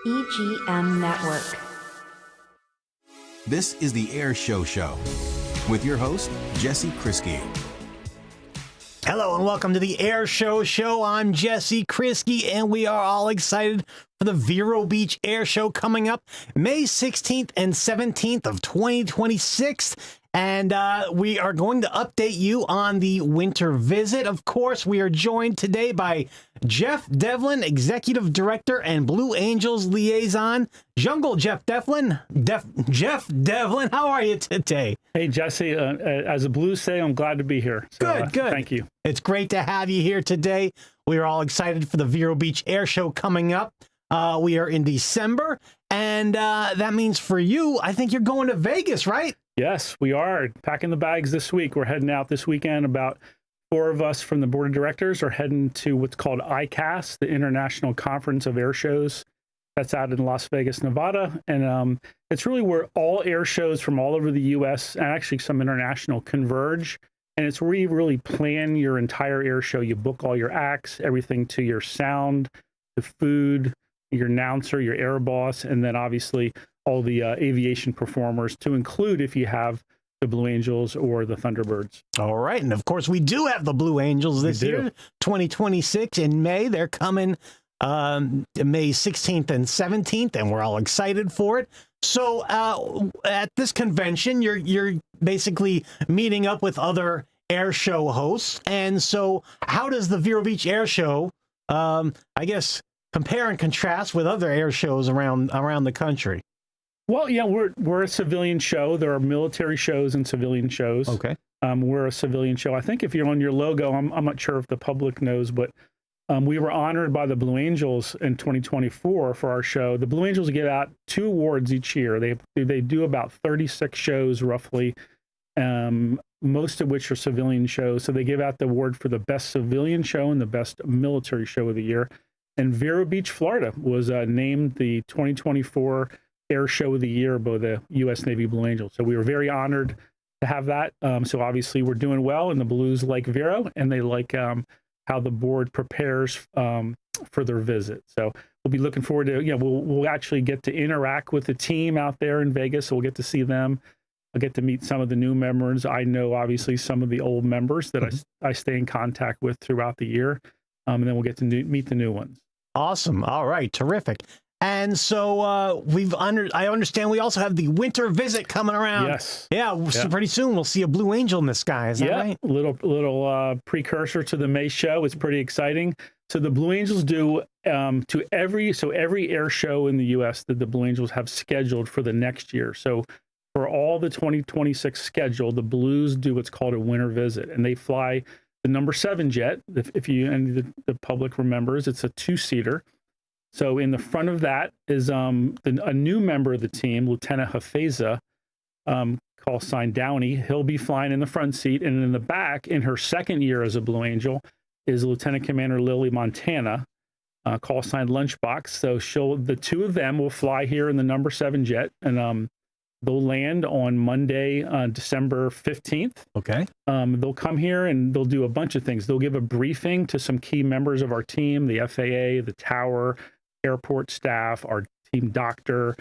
EGM Network. This is the Air Show with your host, Jesse Krisky. Hello and welcome to the Air Show. I'm Jesse Krisky, and we are all excited for the Vero Beach Air Show coming up May 16th and 17th of 2026. And we are going to update you on the winter visit. Of course, we are joined today by Jeff Devlin, Executive Director and Blue Angels Liaison. Jungle Jeff Devlin. Jeff Devlin, how are you today? Hey, Jesse, as the Blues say, I'm glad to be here. So, Good. Thank you. It's great to have you here today. We are all excited for the Vero Beach Air Show coming up. We are in December, and that means for you, I think you're going to Vegas, right? Yes, we are packing the bags this week. We're heading out this weekend. About 4 of us from the board of directors are heading to what's called ICAST, the International Conference of Air Shows. That's out in Las Vegas, Nevada. And it's really where all air shows from all over the U.S. and actually some international converge. And it's where you really plan your entire air show. You book all your acts, everything to your sound, the food, your announcer, your air boss, and then obviously all the aviation performers, to include if you have the Blue Angels or the Thunderbirds. All right. And of course, we do have the Blue Angels this year, 2026 in May. They're coming May 16th and 17th, and we're all excited for it. So at this convention, you're basically meeting up with other air show hosts. And so how does the Vero Beach Air Show, I guess, compare and contrast with other air shows around the country? Well, yeah, we're a civilian show. There are military shows and civilian shows. Okay. We're a civilian show. I think if you're on your logo, I'm not sure if the public knows, but we were honored by the Blue Angels in 2024 for our show. The Blue Angels give out 2 awards each year. They do about 36 shows roughly, most of which are civilian shows. So they give out the award for the best civilian show and the best military show of the year. And Vero Beach, Florida was named the 2024 Air Show of the Year by the U.S. Navy Blue Angels. So we were very honored to have that. So obviously we're doing well, and the Blues like Vero, and they like how the board prepares for their visit. So we'll be looking forward to, we'll actually get to interact with the team out there in Vegas. So we'll get to see them. I'll get to meet some of the new members. I know obviously some of the old members that I stay in contact with throughout the year. And then we'll get to meet the new ones. Awesome. All right. Terrific. And so I understand we also have the winter visit coming around. Yes. Yeah. So pretty soon we'll see a Blue Angel in the sky. Is that right? Little precursor to the May show. It's pretty exciting. So the Blue Angels do to every air show in the U.S. that the Blue Angels have scheduled for the next year. So for all the 2026 schedule, the Blues do what's called a winter visit, and they fly the number 7 jet. If you and the public remembers, it's a 2-seater. So in the front of that is a new member of the team, Lieutenant Hafeza, call sign Downey. He'll be flying in the front seat. And in the back, in her second year as a Blue Angel, is Lieutenant Commander Lily Montana, call sign Lunchbox. So the 2 of them will fly here in the number 7 jet, and they'll land on Monday, December 15th. Okay. They'll come here and they'll do a bunch of things. They'll give a briefing to some key members of our team, the FAA, the tower, airport staff, our team doctor,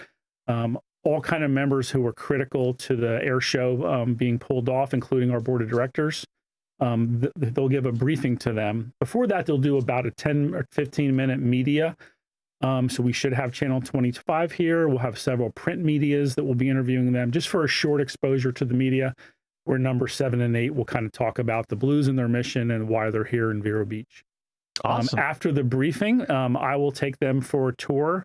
all kind of members who were critical to the air show being pulled off, including our board of directors. They'll give a briefing to them. Before that, they'll do about a 10 or 15-minute media. So we should have Channel 25 here. We'll have several print medias that will be interviewing them just for a short exposure to the media, where number 7 and 8 will kind of talk about the Blues and their mission and why they're here in Vero Beach. Awesome. After the briefing, I will take them for a tour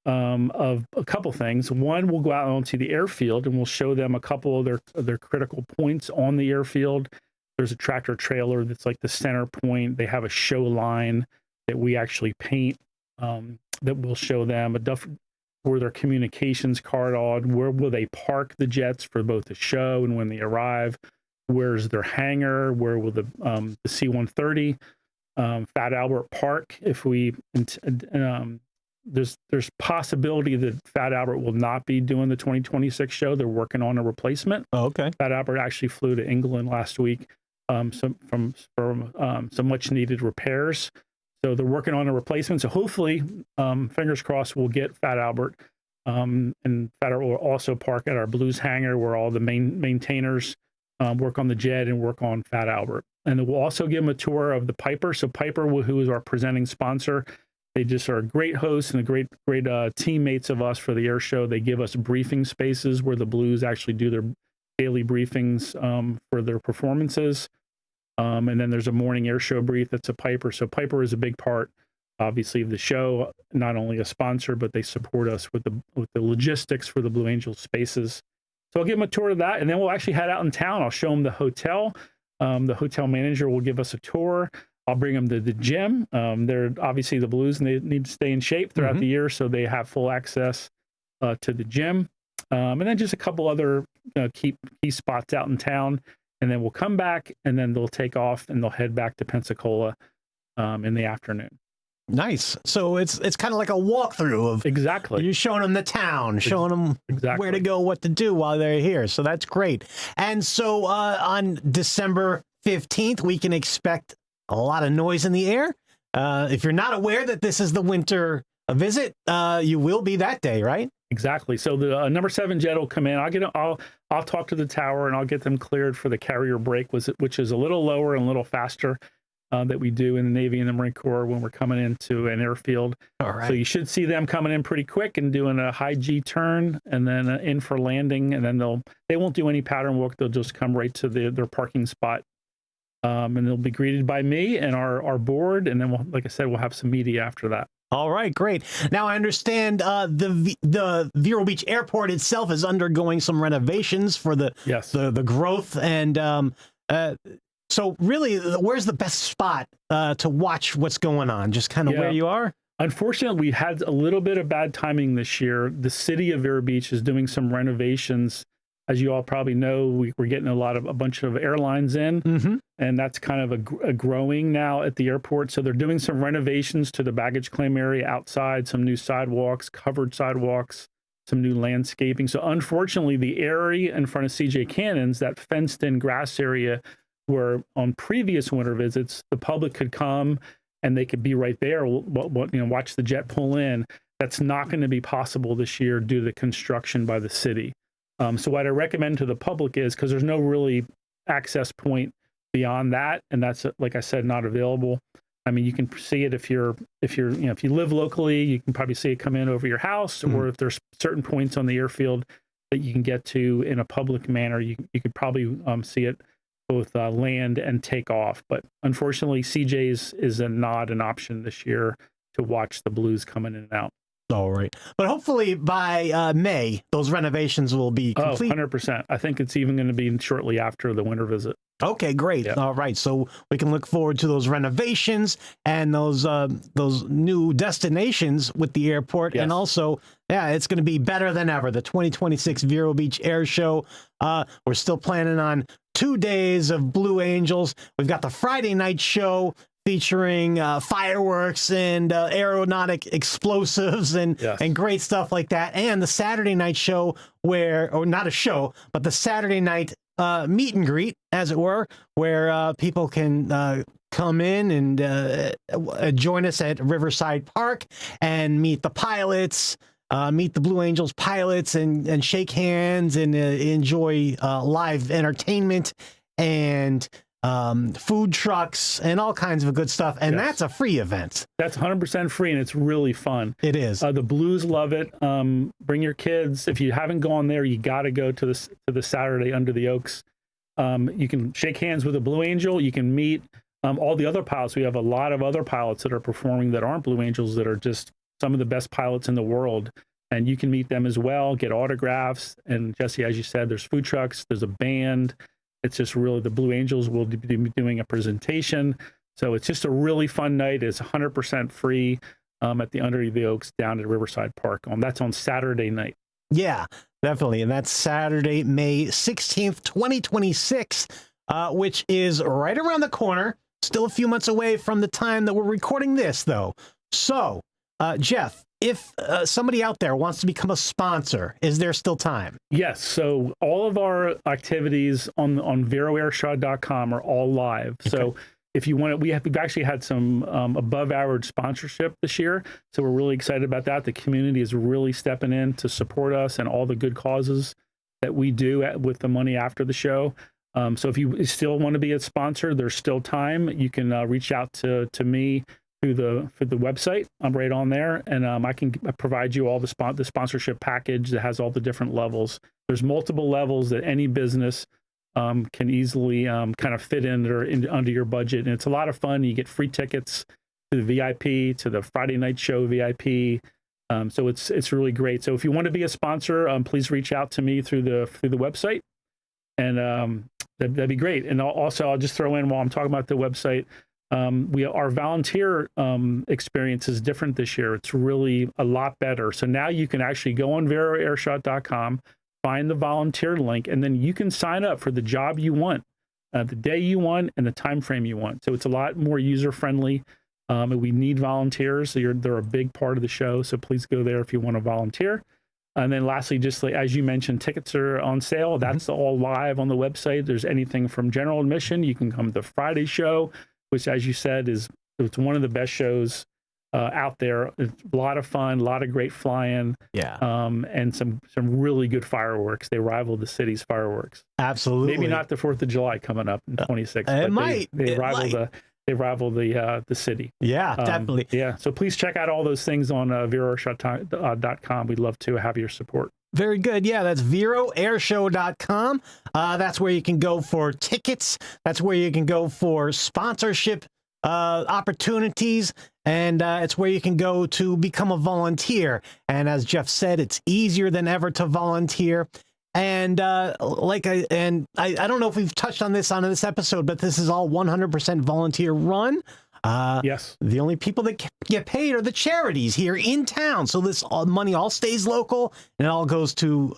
of a couple things. One, we'll go out onto the airfield and we'll show them a couple of their critical points on the airfield. There's a tractor trailer that's like the center point. They have a show line that we actually paint that will show them where their communications card on, where will they park the jets for both the show and when they arrive, where's their hangar, where will the C-130 Fat Albert park. If we there's possibility that Fat Albert will not be doing the 2026 show. They're working on a replacement. Oh, okay. Fat Albert actually flew to England last week, some much needed repairs. So they're working on a replacement. So hopefully, fingers crossed, we'll get Fat Albert. And Fat Albert will also park at our Blues hangar where all the maintainers work on the jet and work on Fat Albert. And we'll also give them a tour of the Piper. So Piper, who is our presenting sponsor, they just are great hosts and great teammates of us for the air show. They give us briefing spaces where the Blues actually do their daily briefings for their performances. And then there's a morning air show brief that's a Piper. So Piper is a big part, obviously, of the show. Not only a sponsor, but they support us with the logistics for the Blue Angel spaces. So I'll give them a tour of that, and then we'll actually head out in town. I'll show them the hotel. The hotel manager will give us a tour. I'll bring them to the gym. They're obviously the Blues, and they need to stay in shape throughout the year, so they have full access to the gym. And then just a couple other key spots out in town. And then we'll come back, and then they'll take off, and they'll head back to Pensacola in the afternoon. Nice. So it's kind of like a walkthrough of exactly. You're showing them the town, showing them where to go, what to do while they're here. So that's great. And so on December 15th, we can expect a lot of noise in the air. If you're not aware that this is the winter visit, you will be that day, right? Exactly. So the number 7 jet will come in. I'll talk to the tower and I'll get them cleared for the carrier break, which is a little lower and a little faster that we do in the Navy and the Marine Corps when we're coming into an airfield. All right. So you should see them coming in pretty quick and doing a high G turn and then in for landing. And then they won't do any pattern work. They'll just come right to their parking spot. And they'll be greeted by me and our board. And then like I said, we'll have some media after that. All right, great. Now I understand the Vero Beach Airport itself is undergoing some renovations for the growth, and so really, where's the best spot to watch what's going on? Just kind of where you are. Unfortunately, we had a little bit of bad timing this year. The city of Vero Beach is doing some renovations. As you all probably know, we're getting a bunch of airlines in, and that's kind of a growing now at the airport. So they're doing some renovations to the baggage claim area outside, some new sidewalks, covered sidewalks, some new landscaping. So unfortunately, the area in front of CJ Cannon's, that fenced-in grass area where on previous winter visits, the public could come and they could be right there, watch the jet pull in. That's not going to be possible this year due to the construction by the city. So what I recommend to the public is, because there's no really access point beyond that, and that's, like I said, not available. I mean, you can see it if you live locally, you can probably see it come in over your house, or if there's certain points on the airfield that you can get to in a public manner, you could probably see it both land and take off. But unfortunately, CJ's is not an option this year to watch the Blues coming in and out. All right. But hopefully by May, those renovations will be complete. 100%. I think it's even going to be shortly after the winter visit. Okay, great. Yeah. All right. So we can look forward to those renovations and those new destinations with the airport. Yes. And also, it's going to be better than ever. The 2026 Vero Beach Air Show. We're still planning on 2 days of Blue Angels. We've got the Friday night show featuring fireworks and aeronautic explosives and great stuff like that. And the Saturday night show or not a show, but the Saturday night meet and greet, as it were, where people can come in and join us at Riverside Park and meet the pilots, meet the Blue Angels pilots and shake hands and enjoy live entertainment and food trucks and all kinds of good stuff. And that's a free event. That's 100% free, and it's really fun. It is. The Blues love it. Bring your kids. If you haven't gone there, you got to go to the Saturday Under the Oaks. You can shake hands with a Blue Angel. You can meet all the other pilots. We have a lot of other pilots that are performing that aren't Blue Angels, that are just some of the best pilots in the world. And you can meet them as well, get autographs. And Jesse, as you said, there's food trucks, there's a band. It's just really, the Blue Angels will be doing a presentation. So it's just a really fun night. It's 100% free at the Under the Oaks down at Riverside Park. That's on Saturday night. Yeah, definitely. And that's Saturday, May 16th, 2026, which is right around the corner. Still a few months away from the time that we're recording this, though. So, Jeff, if somebody out there wants to become a sponsor, is there still time? Yes. So all of our activities on veroairshow.com are all live. Okay. So if you want it, we've actually had some above average sponsorship this year. So we're really excited about that. The community is really stepping in to support us and all the good causes that we do with the money after the show. So if you still want to be a sponsor, there's still time. You can reach out to me through the website. I'm right on there, and I can provide you all the sponsorship package that has all the different levels. There's multiple levels that any business can easily kind of fit under your budget, and it's a lot of fun. You get free tickets to the VIP, to the Friday night show VIP. So it's really great. So if you want to be a sponsor, please reach out to me through the website, and that'd be great. And also, I'll just throw in while I'm talking about the website, our volunteer experience is different this year. It's really a lot better. So now you can actually go on veroairshot.com, find the volunteer link, and then you can sign up for the job you want, the day you want, and the time frame you want. So it's a lot more user friendly. And we need volunteers. So they're a big part of the show. So please go there if you want to volunteer. And then lastly, just like, as you mentioned, tickets are on sale. That's all live on the website. There's anything from general admission. You can come to Friday show, which, as you said, it's one of the best shows out there. It's a lot of fun, a lot of great flying, and some really good fireworks. They rival the city's fireworks. Absolutely. Maybe not the 4th of July coming up in 26. It but might. They rival the city. Yeah, definitely. Yeah. So please check out all those things on veroairshot.com. We'd love to have your support. Very good. Yeah, that's veroairshow.com. That's where you can go for tickets. That's where you can go for sponsorship opportunities. And it's where you can go to become a volunteer. And as Jeff said, it's easier than ever to volunteer. And I don't know if we've touched on this episode, but this is all 100% volunteer run. Yes. The only people that get paid are the charities here in town. So this money all stays local, and it all goes to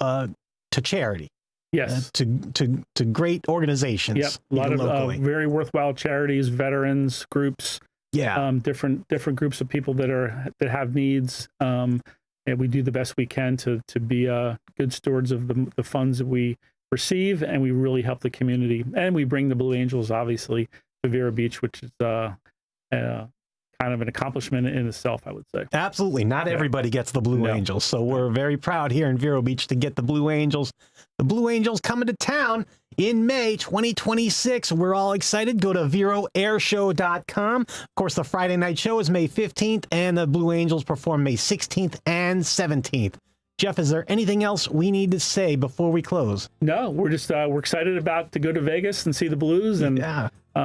charity. Yes. To great organizations. Yep. A lot of very worthwhile charities, veterans groups. Yeah. Different groups of people that have needs. And we do the best we can to be good stewards of the funds that we receive, and we really help the community. And we bring the Blue Angels, obviously, to Vero Beach, which is kind of an accomplishment in itself, I would say. Absolutely. Not everybody gets the Blue Angels. So we're very proud here in Vero Beach to get the Blue Angels. The Blue Angels coming to town in May 2026. We're all excited. Go to veroairshow.com. Of course, the Friday night show is May 15th, and the Blue Angels perform May 16th and 17th. Jeff, is there anything else we need to say before we close? No, we're just we're excited about to go to Vegas and see the Blues and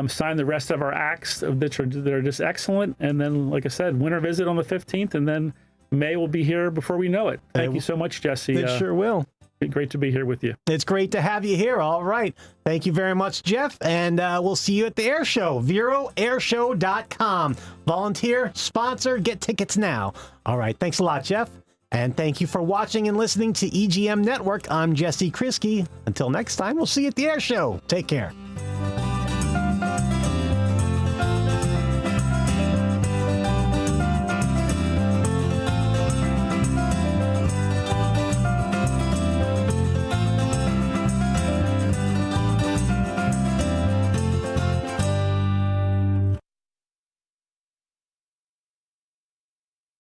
sign the rest of our acts that are just excellent. And then, like I said, winter visit on the 15th, and then May will be here before we know it. Thank you so much, Jesse. It sure will. Great to be here with you. It's great to have you here. All right. Thank you very much, Jeff. And we'll see you at the air show, veroairshow.com. Volunteer, sponsor, get tickets now. All right. Thanks a lot, Jeff. And thank you for watching and listening to EGM Network. I'm Jesse Krisky. Until next time, we'll see you at the air show. Take care.